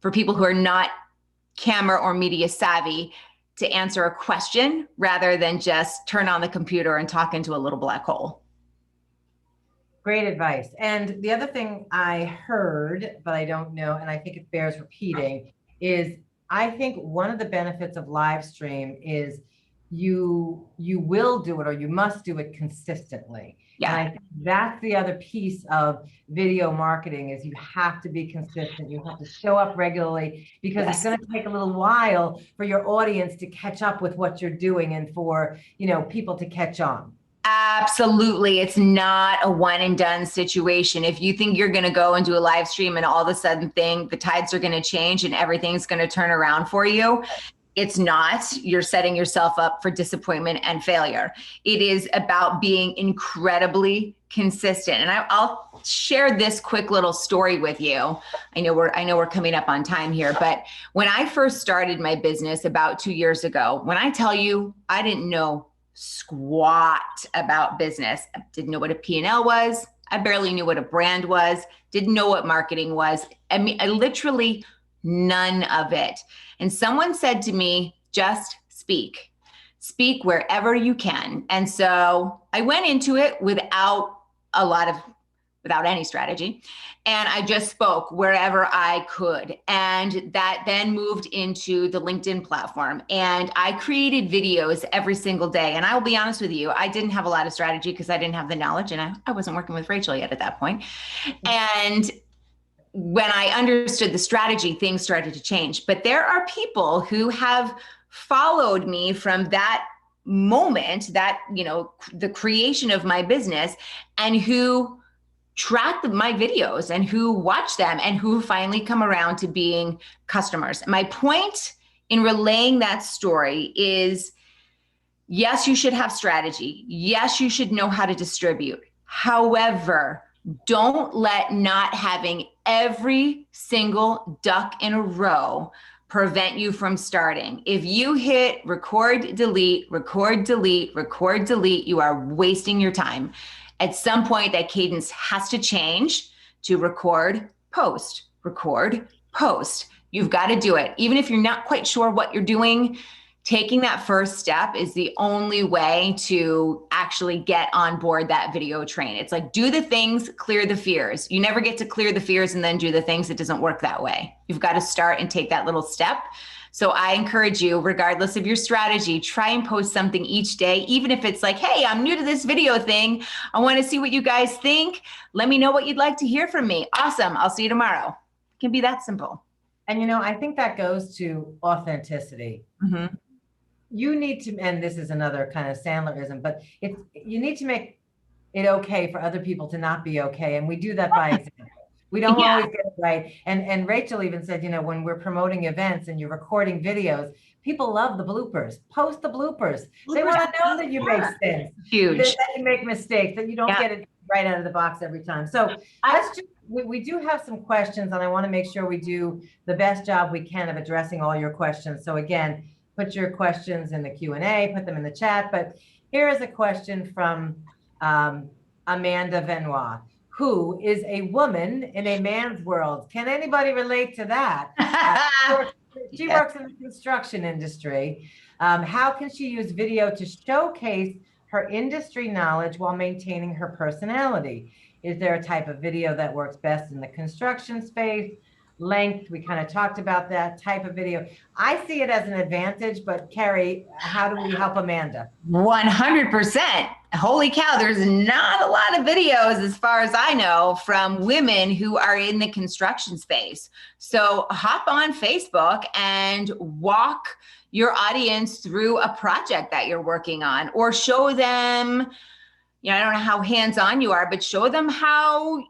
for people who are not camera or media savvy to answer a question rather than just turn on the computer and talk into a little black hole.
Great advice. And the other thing I heard, but I don't know, and I think it bears repeating, is I think one of the benefits of live stream is you will do it, or you must do it consistently.
Yeah.
And I think that's the other piece of video marketing is you have to be consistent. You have to show up regularly because It's going to take a little while for your audience to catch up with what you're doing and for, people to catch on.
Absolutely. It's not a one and done situation. If you think you're going to go and do a live stream and all of a sudden the tides are going to change and everything's going to turn around for you, it's not. You're setting yourself up for disappointment and failure. It is about being incredibly consistent. And I'll share this quick little story with you. I know we're coming up on time here, but when I first started my business about 2 years ago, when I tell you I didn't know squat about business. I didn't know what a P&L was. I barely knew what a brand was. Didn't know what marketing was. I mean, I literally none of it. And someone said to me, just speak wherever you can. And so I went into it without any strategy. And I just spoke wherever I could. And that then moved into the LinkedIn platform. And I created videos every single day. And I will be honest with you, I didn't have a lot of strategy because I didn't have the knowledge and I wasn't working with Rachel yet at that point. And when I understood the strategy, things started to change. But there are people who have followed me from that moment, that, the creation of my business, and who track my videos and who watch them and who finally come around to being customers. My point in relaying that story is, yes, you should have strategy. Yes, you should know how to distribute. However, don't let not having every single duck in a row prevent you from starting. If you hit record, delete, you are wasting your time. At some point, that cadence has to change to record, post. You've got to do it. Even if you're not quite sure what you're doing, taking that first step is the only way to actually get on board that video train. It's like, do the things, clear the fears. You never get to clear the fears and then do the things. It doesn't work that way. You've got to start and take that little step. So I encourage you, regardless of your strategy, try and post something each day, even if it's like, hey, I'm new to this video thing. I want to see what you guys think. Let me know what you'd like to hear from me. Awesome. I'll see you tomorrow. It can be that simple.
And, I think that goes to authenticity. Mm-hmm. You need to, and this is another kind of Sandlerism, but you need to make it okay for other people to not be okay. And we do that by example. We don't always get it right. And Rachel even said, when we're promoting events and you're recording videos, people love the bloopers. Post the bloopers. They want to know that you make sense.
Huge.
That you make mistakes, that you don't get it right out of the box every time. So we do have some questions, and I want to make sure we do the best job we can of addressing all your questions. So again, put your questions in the Q&A, put them in the chat. But here is a question from Amanda Venois, who is a woman in a man's world. Can anybody relate to that? She works in the construction industry. How can she use video to showcase her industry knowledge while maintaining her personality? Is there a type of video that works best in the construction space? length. We kind of talked about that type of video. I see it as an advantage, but Kerry, how do we help Amanda?
100%. Holy cow, there's not a lot of videos, as far as I know, from women who are in the construction space. So hop on Facebook and walk your audience through a project that you're working on, or show them, you know, I don't know how hands-on you are, but show them how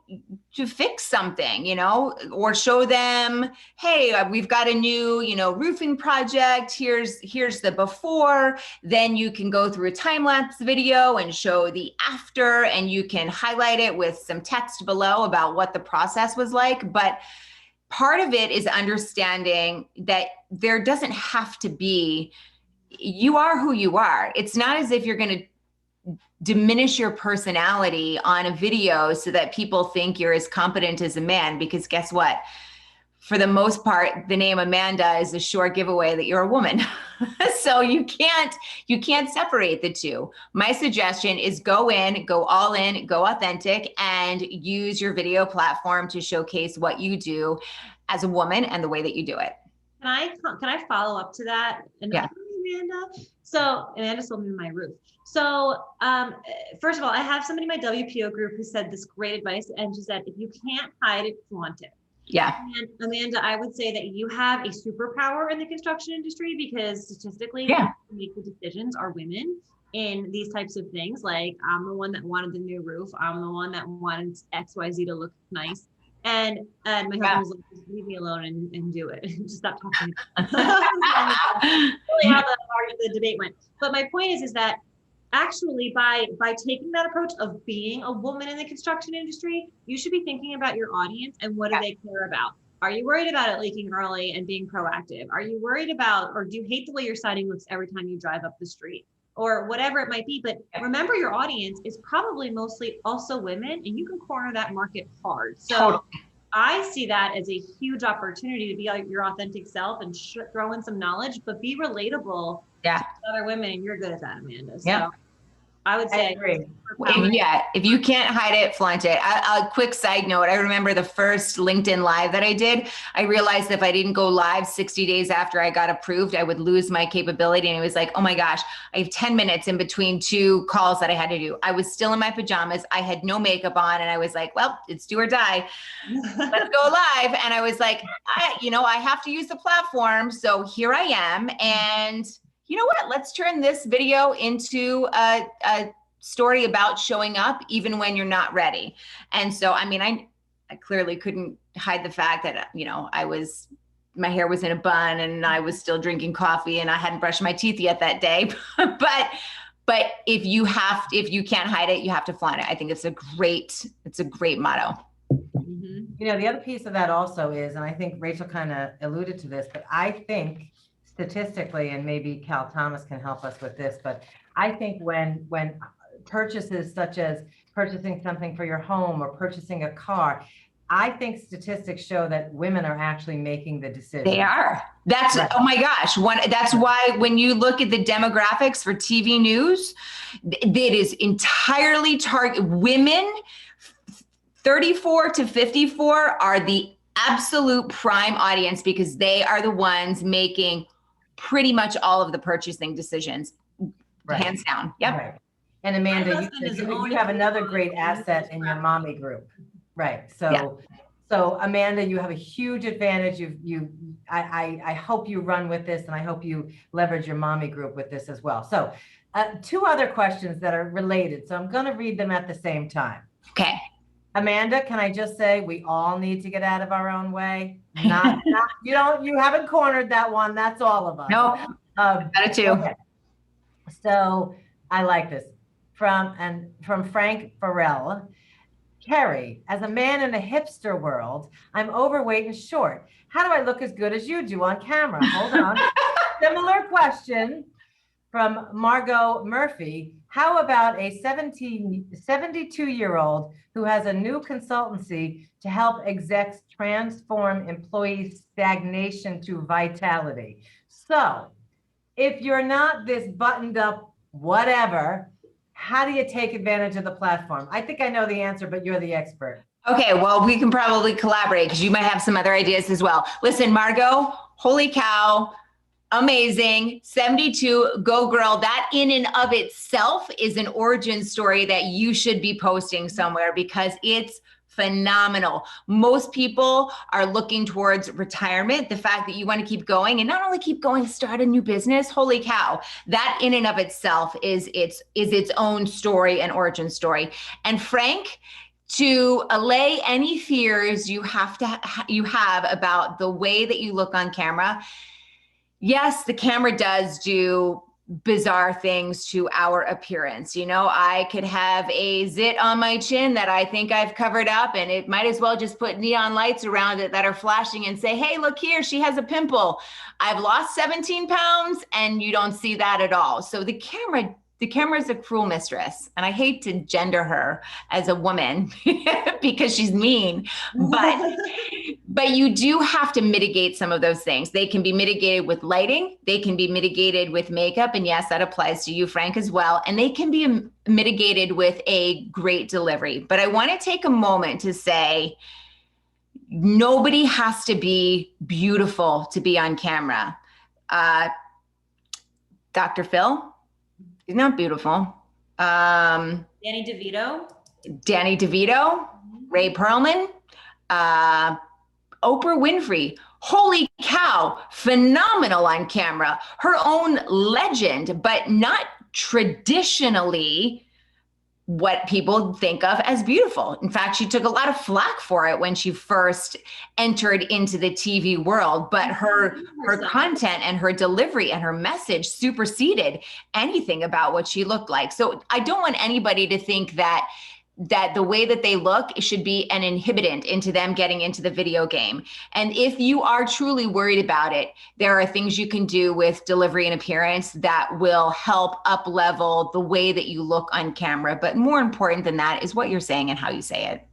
to fix something, you know, or show them, hey, we've got a new, you know, roofing project. Here's the before. Then you can go through a time-lapse video and show the after, and you can highlight it with some text below about what the process was like. But part of it is understanding that there doesn't have to be, you are who you are. It's not as if you're going to diminish your personality on a video so that people think you're as competent as a man, because guess what? For the most part, the name Amanda is a sure giveaway that you're a woman. So you can't separate the two. My suggestion is go in, go all in, go authentic, and use your video platform to showcase what you do as a woman and the way that you do it.
Can I follow up to that?
Yeah.
Amanda. So Amanda sold me my roof. So first of all, I have somebody in my WPO group who said this great advice, and she said, if you can't hide it, flaunt it.
Yeah.
And Amanda, I would say that you have a superpower in the construction industry, because statistically,
Yeah.
who make the decisions are women in these types of things. Like, I'm the one that wanted the new roof. I'm the one that wanted XYZ to look nice. And my husband was like, just leave me alone and do it. Just stop talking. Really how the debate went. But my point is that actually by taking that approach of being a woman in the construction industry, you should be thinking about your audience and what do they care about. Are you worried about it leaking early and being proactive? Are you worried about, or do you hate the way your siding looks every time you drive up the street? Or whatever it might be. But remember, your audience is probably mostly also women, and you can corner that market hard. So totally. I see that as a huge opportunity to be your authentic self and throw in some knowledge, but be relatable to other women. And you're good at that, Amanda. So I would say,
if you can't hide it, flaunt it. A quick side note, I remember the first LinkedIn Live that I did. I realized that if I didn't go live 60 days after I got approved, I would lose my capability. And it was like, oh my gosh, I have 10 minutes in between two calls that I had to do. I was still in my pajamas. I had no makeup on. And I was like, well, it's do or die. Let's go live. And I was like, I have to use the platform. So here I am. And you know what? Let's turn this video into a story about showing up even when you're not ready. And so, I mean, I clearly couldn't hide the fact that, my hair was in a bun and I was still drinking coffee and I hadn't brushed my teeth yet that day. but if you can't hide it, you have to flaunt it. I think it's a great motto.
Mm-hmm. The other piece of that also is, and I think Rachel kind of alluded to this, but I think statistically, and maybe Cal Thomas can help us with this, but I think when purchases such as purchasing something for your home or purchasing a car, I think statistics show that women are actually making the decision.
They are. That's right. Oh my gosh. That's why when you look at the demographics for TV news, it is entirely target women. 34 to 54 are the absolute prime audience, because they are the ones making pretty much all of the purchasing decisions, hands down. Yep.
Right. And Amanda, you have another great asset in your mommy group. Right. So Amanda, you have a huge advantage. I hope you run with this, and I hope you leverage your mommy group with this as well. So two other questions that are related. So I'm going to read them at the same time.
Okay.
Amanda, can I just say we all need to get out of our own way? You haven't cornered that one. That's all of us.
No, got it too.
Okay. So I like this from Frank Farrell. Kerry, as a man in a hipster world, I'm overweight and short. How do I look as good as you do on camera? Hold on. Similar question from Margot Murphy. How about a 72-year-old who has a new consultancy to help execs transform employee stagnation to vitality? So if you're not this buttoned up whatever, how do you take advantage of the platform? I think I know the answer, but you're the expert.
Okay, well, we can probably collaborate because you might have some other ideas as well. Listen, Margot, holy cow, amazing. 72, go girl. That in and of itself is an origin story that you should be posting somewhere because it's phenomenal. Most people are looking towards retirement. The fact that you want to keep going and not only keep going, start a new business. Holy cow. That in and of itself is its own story and origin story. And Frank, to allay any fears you have about the way that you look on camera, yes, the camera does do bizarre things to our appearance. You know, I could have a zit on my chin that I think I've covered up, and it might as well just put neon lights around it that are flashing and say, hey, look here, she has a pimple. I've lost 17 pounds and you don't see that at all. So the camera is a cruel mistress, and I hate to gender her as a woman because she's mean, but you do have to mitigate some of those things. They can be mitigated with lighting, they can be mitigated with makeup, and yes, that applies to you, Frank, as well, and they can be mitigated with a great delivery. But I want to take a moment to say, nobody has to be beautiful to be on camera. Dr. Phil, he's not beautiful.
Danny DeVito,
Ray Perlman, Oprah Winfrey. Holy cow, phenomenal on camera. Her own legend, but not traditionally what people think of as beautiful. In fact, she took a lot of flack for it when she first entered into the TV world, but her content and her delivery and her message superseded anything about what she looked like. So I don't want anybody to think that the way that they look should be an inhibitant into them getting into the video game. And if you are truly worried about it, there are things you can do with delivery and appearance that will help up level the way that you look on camera. But more important than that is what you're saying and how you say it.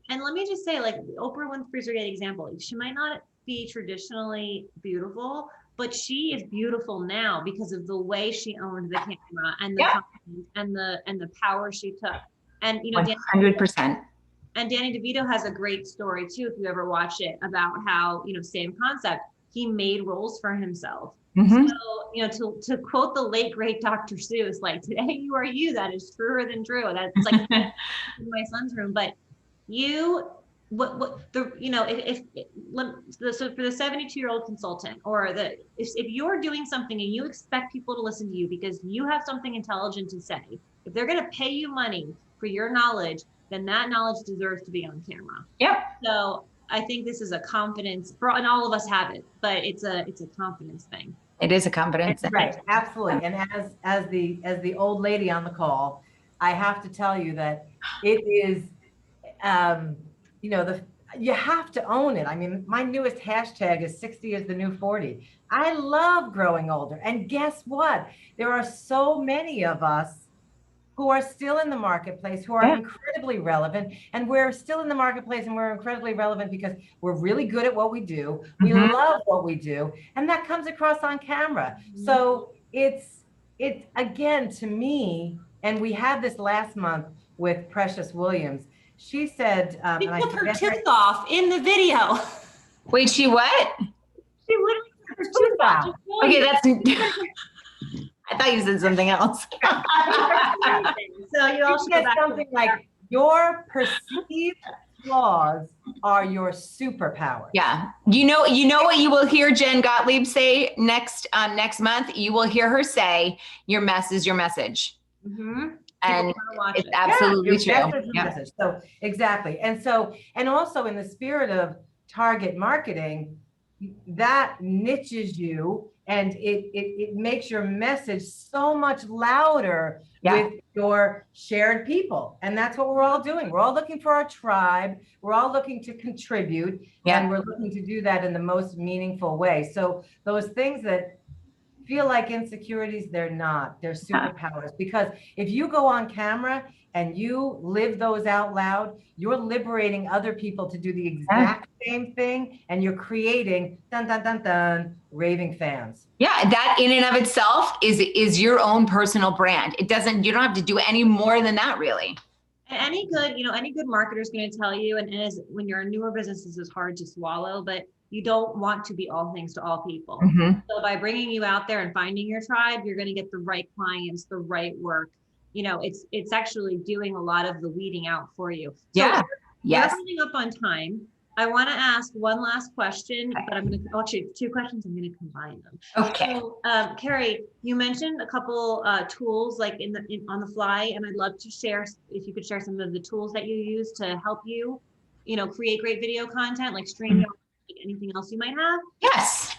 and let me just say, like, Oprah Winfrey's a great example. She might not be traditionally beautiful, but she is beautiful now because of the way she owned the camera and the content and the power she took. And, you know,
100%.
And Danny DeVito has a great story too, if you ever watch it, about how, you know, same concept, he made roles for himself.
Mm-hmm.
So, you know, to quote the late great Dr. Seuss, like, today you are you, that is truer than true. That's like in my son's room. But you, so for the 72-year-old consultant, or if you're doing something and you expect people to listen to you because you have something intelligent to say, if they're going to pay you money for your knowledge, then that knowledge deserves to be on camera.
Yep.
So I think this is a confidence, and all of us have it, but it's a confidence thing.
It is a confidence thing.
Right, absolutely. And as the old lady on the call, I have to tell you that it is, you have to own it. I mean, my newest hashtag is 60 is the new 40. I love growing older. And guess what? There are so many of us who are still in the marketplace, who are incredibly relevant. And we're still in the marketplace and we're incredibly relevant because we're really good at what we do. We love what we do. And that comes across on camera. So it's again, to me, and we had this last month with Precious Williams. She said,
she took her tooth off in the video.
Wait, she what?
She literally took her tooth off.
Okay, that's... I thought you said something else.
So you all should go back
something like, your perceived flaws are your superpower.
Yeah. You know what you will hear Jen Gottlieb say next month? You will hear her say, your mess is your message.
Mm-hmm.
And it's absolutely true.
Message. So exactly. And also in the spirit of target marketing, that niches you and it makes your message so much louder with your shared people. And that's what we're all doing. We're all looking for our tribe. We're all looking to contribute, and we're looking to do that in the most meaningful way. So those things that feel like insecurities, they're not. They're superpowers. Because if you go on camera and you live those out loud, you're liberating other people to do the exact same thing, and you're creating raving fans.
Yeah, that in and of itself is your own personal brand. You don't have to do any more than that, really.
Any good marketer is going to tell you, and as when you're a newer business, this is hard to swallow, but you don't want to be all things to all people.
Mhm.
So by bringing you out there and finding your tribe, you're going to get the right clients, the right work. It's actually doing a lot of the weeding out for you. So
Yeah.
we're
Yes.
running up on time. I want to ask one last question, but actually 2 questions. I'm going to combine them.
Okay.
So, Kerry, you mentioned a couple tools like on the fly, and I'd love to share if you could share some of the tools that you use to help you, create great video content, like StreamYard, like anything else you might have.
Yes.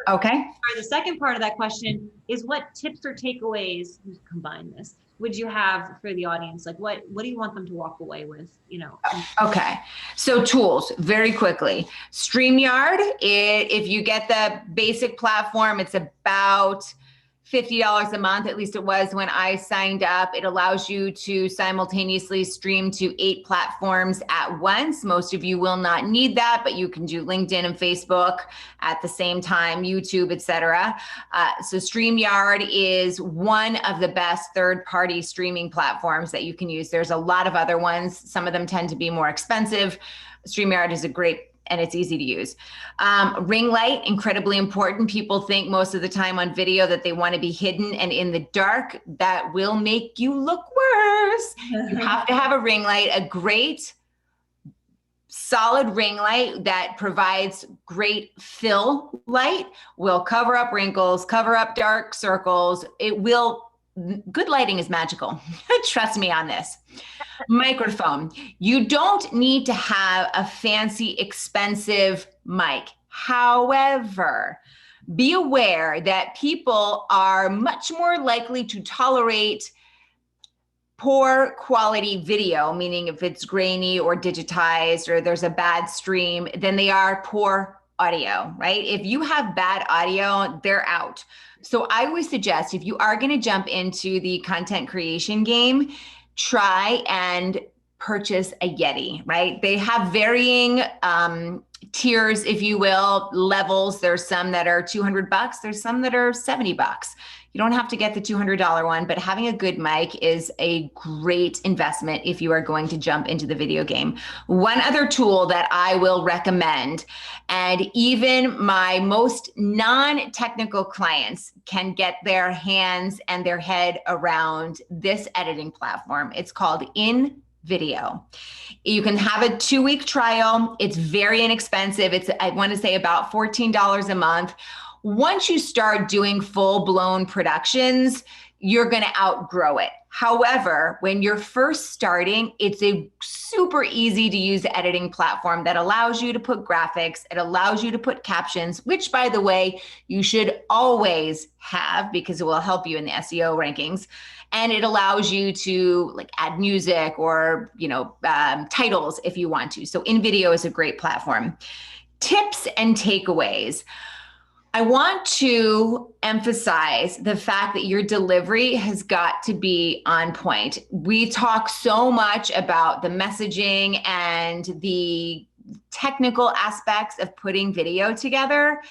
Okay.
The second part of that question is, what tips or takeaways, combine this, would you have for the audience? Like what do you want them to walk away with,
Okay. So tools, very quickly. StreamYard, if you get the basic platform, it's about $50 a month. At least it was when I signed up. It allows you to simultaneously stream to 8 platforms at once. Most of you will not need that, but you can do LinkedIn and Facebook at the same time, YouTube, etc. So StreamYard is one of the best third-party streaming platforms that you can use. There's a lot of other ones. Some of them tend to be more expensive. StreamYard is a great, and it's easy to use. Ring light, incredibly important. People think most of the time on video that they want to be hidden and in the dark. That will make you look worse. You have to have a ring light, a great solid ring light that provides great fill light, will cover up wrinkles, cover up dark circles. Good lighting is magical. Trust me on this. Microphone. You don't need to have a fancy, expensive mic. However, be aware that people are much more likely to tolerate poor quality video, meaning if it's grainy or digitized or there's a bad stream, than they are poor audio, right? If you have bad audio, they're out. So I always suggest, if you are going to jump into the content creation game, try and purchase a Yeti, right? They have varying tiers, if you will, levels. There's some that are $200. There's some that are $70. You don't have to get the $200 one, but having a good mic is a great investment if you are going to jump into the video game. One other tool that I will recommend, and even my most non-technical clients can get their hands and their head around this editing platform. It's called InVideo. You can have a 2-week trial. It's very inexpensive. It's, I want to say, about $14 a month. Once you start doing full-blown productions, you're going to outgrow it. However, when you're first starting, it's a super easy to use editing platform that allows you to put graphics. It allows you to put captions, which, by the way, you should always have because it will help you in the SEO rankings. And it allows you to add music or, titles if you want to. So InVideo is a great platform. Tips and takeaways. I want to emphasize the fact that your delivery has got to be on point. We talk so much about the messaging and the technical aspects of putting video together.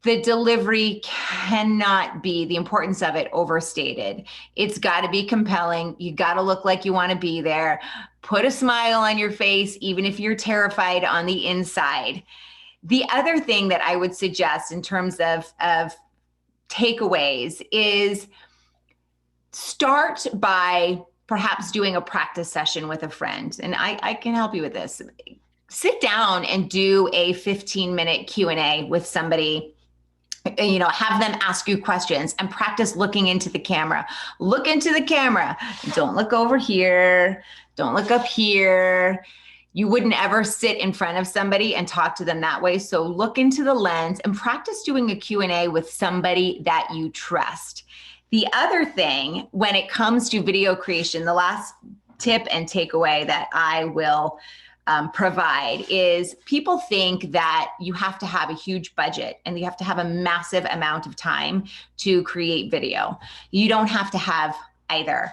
The delivery cannot be, the importance of it, overstated. It's got to be compelling. You got to look like you want to be there. Put a smile on your face, even if you're terrified on the inside. The other thing that I would suggest in terms of takeaways is start by perhaps doing a practice session with a friend. And I can help you with this. Sit down and do a 15-minute Q&A with somebody. Have them ask you questions and practice looking into the camera. Look into the camera. Don't look over here. Don't look up here. You wouldn't ever sit in front of somebody and talk to them that way. So look into the lens and practice doing a Q&A with somebody that you trust. The other thing, when it comes to video creation, the last tip and takeaway that I will provide is, people think that you have to have a huge budget and you have to have a massive amount of time to create video. You don't have to have either.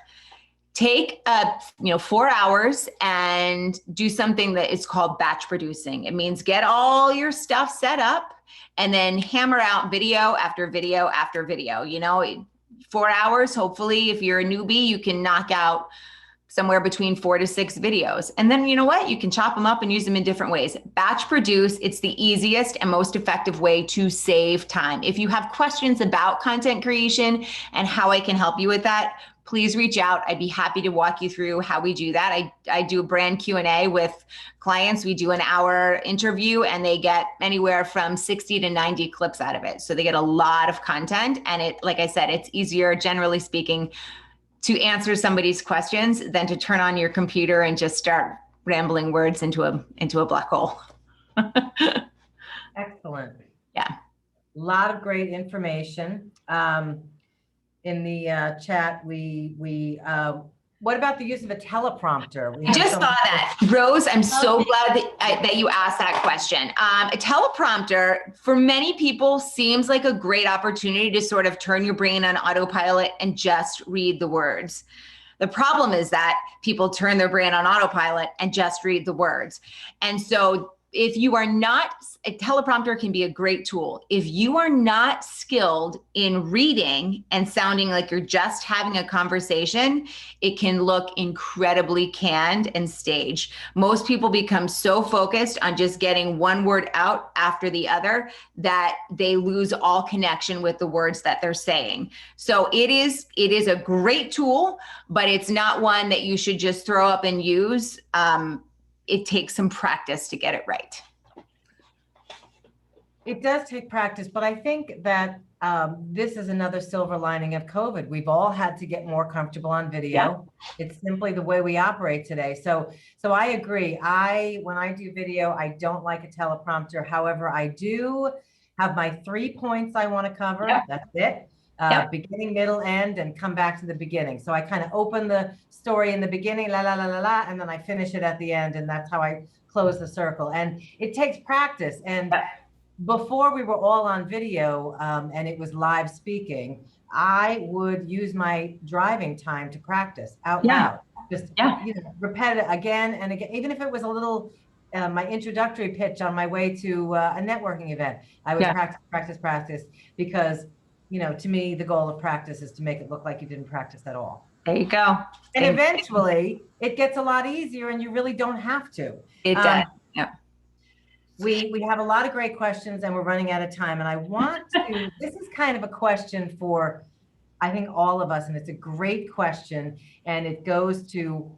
Take 4 hours and do something that is called batch producing. It means get all your stuff set up and then hammer out video after video after video. 4 hours, hopefully, if you're a newbie, you can knock out somewhere between 4 to 6 videos. And then you know what? You can chop them up and use them in different ways. Batch produce, it's the easiest and most effective way to save time. If you have questions about content creation and how I can help you with that, please reach out. I'd be happy to walk you through how we do that. I do a brand Q&A with clients. We do an hour interview and they get anywhere from 60 to 90 clips out of it. So they get a lot of content. And it, like I said, it's easier, generally speaking, to answer somebody's questions than to turn on your computer and just start rambling words into a black hole.
Excellent.
Yeah.
A lot of great information. In the chat, what about the use of a teleprompter?
I just saw that. Rose, I'm so glad that you asked that question. A teleprompter, for many people, seems like a great opportunity to sort of turn your brain on autopilot and just read the words. The problem is that people turn their brain on autopilot and just read the words. And so if you are not, a teleprompter can be a great tool. If you are not skilled in reading and sounding like you're just having a conversation, it can look incredibly canned and staged. Most people become so focused on just getting one word out after the other that they lose all connection with the words that they're saying. So it is a great tool, but it's not one that you should just throw up and use. It takes some practice to get it right.
It does take practice, but I think that this is another silver lining of COVID. We've all had to get more comfortable on video. Yeah. It's simply the way we operate today. So I agree. When I do video, I don't like a teleprompter. However, I do have my 3 points I want to cover. Yeah. That's it. Beginning, middle, end, and come back to the beginning. So I kind of open the story in the beginning, la, la, la, la, la, and then I finish it at the end. And that's how I close the circle. And it takes practice. And before we were all on video and it was live speaking, I would use my driving time to practice out loud. Just repeat it again and again, even if it was a little, my introductory pitch on my way to a networking event, I would practice because to me, the goal of practice is to make it look like you didn't practice at all.
There you go.
And eventually it gets a lot easier and you really don't have to.
It does. Yeah.
We have a lot of great questions and we're running out of time. And I want to, this is kind of a question for, I think, all of us. And it's a great question. And it goes to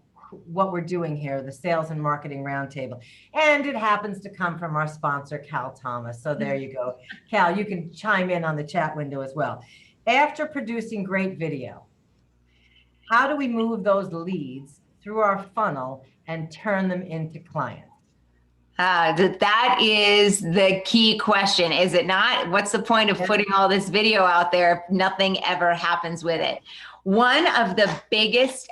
what we're doing here, the Sales and Marketing Roundtable. And it happens to come from our sponsor, Cal Thomas. So there you go. Cal, you can chime in on the chat window as well. After producing great video, how do we move those leads through our funnel and turn them into clients?
That is the key question, is it not? What's the point of putting all this video out there if nothing ever happens with it? One of the biggest,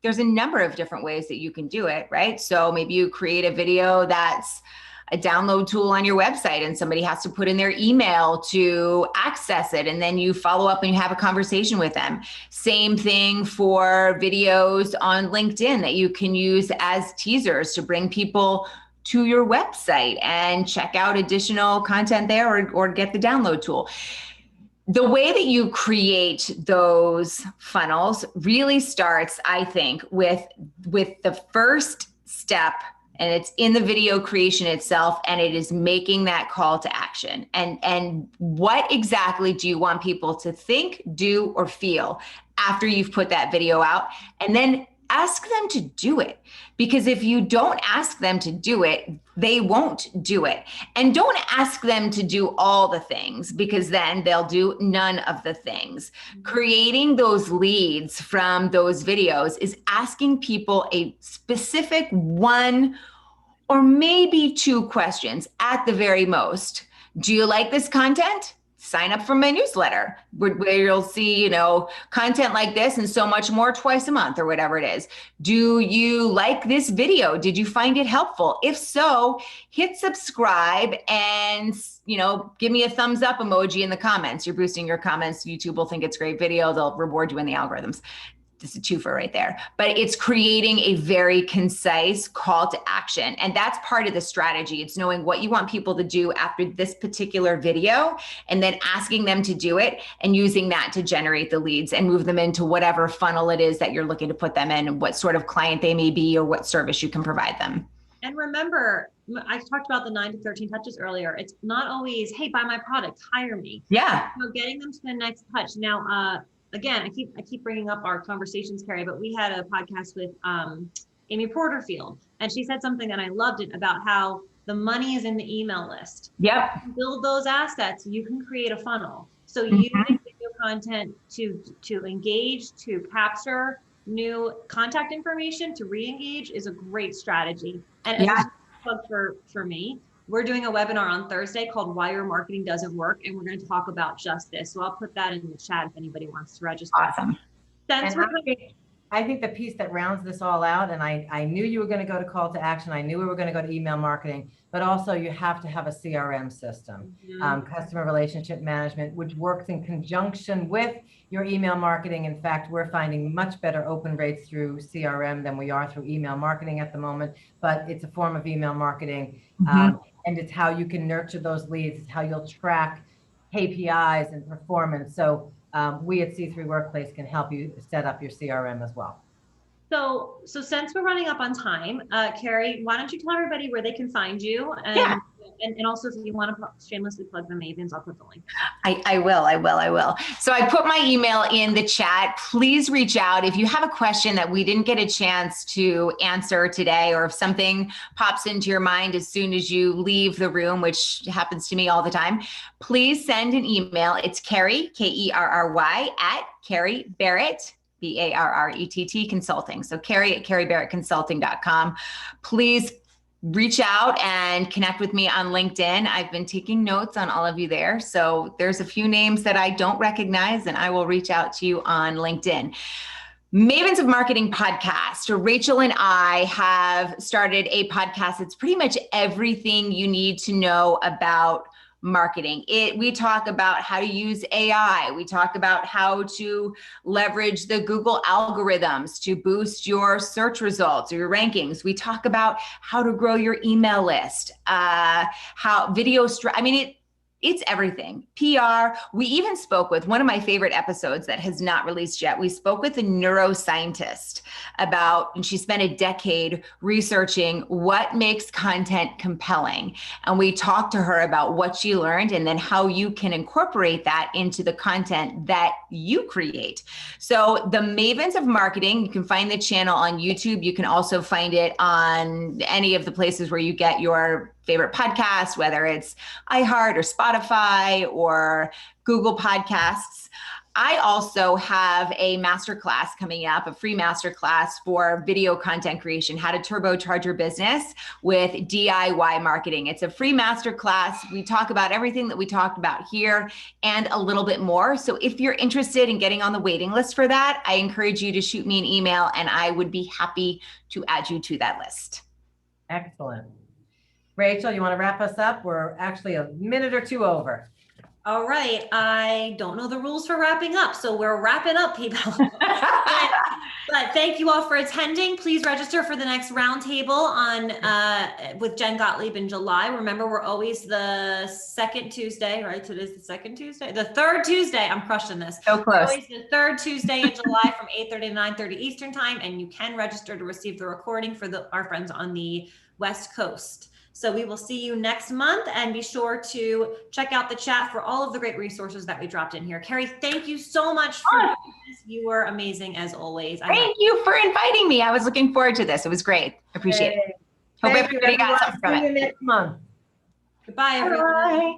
there's a number of different ways that you can do it, right? So maybe you create a video that's a download tool on your website and somebody has to put in their email to access it. And then you follow up and you have a conversation with them. Same thing for videos on LinkedIn that you can use as teasers to bring people to your website and check out additional content there or get the download tool. The way that you create those funnels really starts, I think, with the first step, and it's in the video creation itself, and it is making that call to action. And what exactly do you want people to think, do, or feel after you've put that video out? And then ask them to do it. Because if you don't ask them to do it, they won't do it. And don't ask them to do all the things, because then they'll do none of the things. Creating those leads from those videos is asking people a specific one or maybe 2 questions at the very most. Do you like this content? Sign up for my newsletter where you'll see, content like this and so much more twice a month or whatever it is. Do you like this video? Did you find it helpful? If so, hit subscribe and, give me a thumbs up emoji in the comments. You're boosting your comments. YouTube will think it's a great video. They'll reward you in the algorithms. This is a twofer right there, but it's creating a very concise call to action. And that's part of the strategy. It's knowing what you want people to do after this particular video, and then asking them to do it and using that to generate the leads and move them into whatever funnel it is that you're looking to put them in, and what sort of client they may be or what service you can provide them.
And remember, I talked about the 9 to 13 touches earlier. It's not always, hey, buy my product, hire me.
Yeah.
So getting them to the next touch. Now, again, I keep bringing up our conversations, Kerry, but we had a podcast with Amy Porterfield, and she said something that I loved it about how the money is in the email list.
Yep.
Build those assets, you can create a funnel. So using video content to engage, to capture new contact information, to re-engage is a great strategy. And as a plug for me, we're doing a webinar on Thursday called Why Your Marketing Doesn't Work, and we're going to talk about just this. So I'll put that in the chat if anybody wants to register.
Awesome.
I think the piece that rounds this all out, and I knew you were going to go to call to action. I knew we were going to go to email marketing, but also you have to have a CRM system, customer relationship management, which works in conjunction with your email marketing. In fact, we're finding much better open rates through CRM than we are through email marketing at the moment, but it's a form of email marketing. And it's how you can nurture those leads. It's how you'll track KPIs and performance. So we at C3 Workplace can help you set up your CRM as well.
So since we're running up on time, Kerry, why don't you tell everybody where they can find you? And also, if you want to shamelessly plug the Mavens, I'll put the link.
I will. So I put my email in the chat. Please reach out if you have a question that we didn't get a chance to answer today, or if something pops into your mind as soon as you leave the room, which happens to me all the time. Please send an email. It's Kerry, Kerry, at Kerry Barrett, Barrett Consulting. So Kerry at kerrybarrettconsulting.com. Please reach out and connect with me on LinkedIn. I've been taking notes on all of you there. So there's a few names that I don't recognize, and I will reach out to you on LinkedIn. Mavens of Marketing podcast. Rachel and I have started a podcast. It's pretty much everything you need to know about marketing. We talk about how to use AI. We talk about how to leverage the Google algorithms to boost your search results or your rankings. We talk about how to grow your email list, how video, it's everything. PR. We even spoke with one of my favorite episodes that has not released yet. We spoke with a neuroscientist and she spent a decade researching what makes content compelling. And we talked to her about what she learned and then how you can incorporate that into the content that you create. So the Mavens of Marketing, you can find the channel on YouTube. You can also find it on any of the places where you get your favorite podcast, whether it's iHeart or Spotify or Google Podcasts. I also have a masterclass coming up, a free masterclass for video content creation, how to turbocharge your business with DIY marketing. It's a free masterclass. We talk about everything that we talked about here and a little bit more. So if you're interested in getting on the waiting list for that, I encourage you to shoot me an email and I would be happy to add you to that list.
Excellent. Rachel, you want to wrap us up? We're actually a minute or two over.
All right. I don't know the rules for wrapping up, so we're wrapping up, people. But thank you all for attending. Please register for the next roundtable with Jen Gottlieb in July. Remember, we're always the second Tuesday, right? Today's the second Tuesday, the third Tuesday. I'm crushing this.
So close.
We're always the third Tuesday in July from 8:30 to 9:30 Eastern time, and you can register to receive the recording for our friends on the West Coast. So we will see you next month, and be sure to check out the chat for all of the great resources that we dropped in here. Kerry, thank you so much for doing this. You were amazing as always.
Thank you for inviting me. I was looking forward to this. It was great. Appreciate it. Hope everybody got something from it.
See you next month.
Goodbye, everyone.
Bye.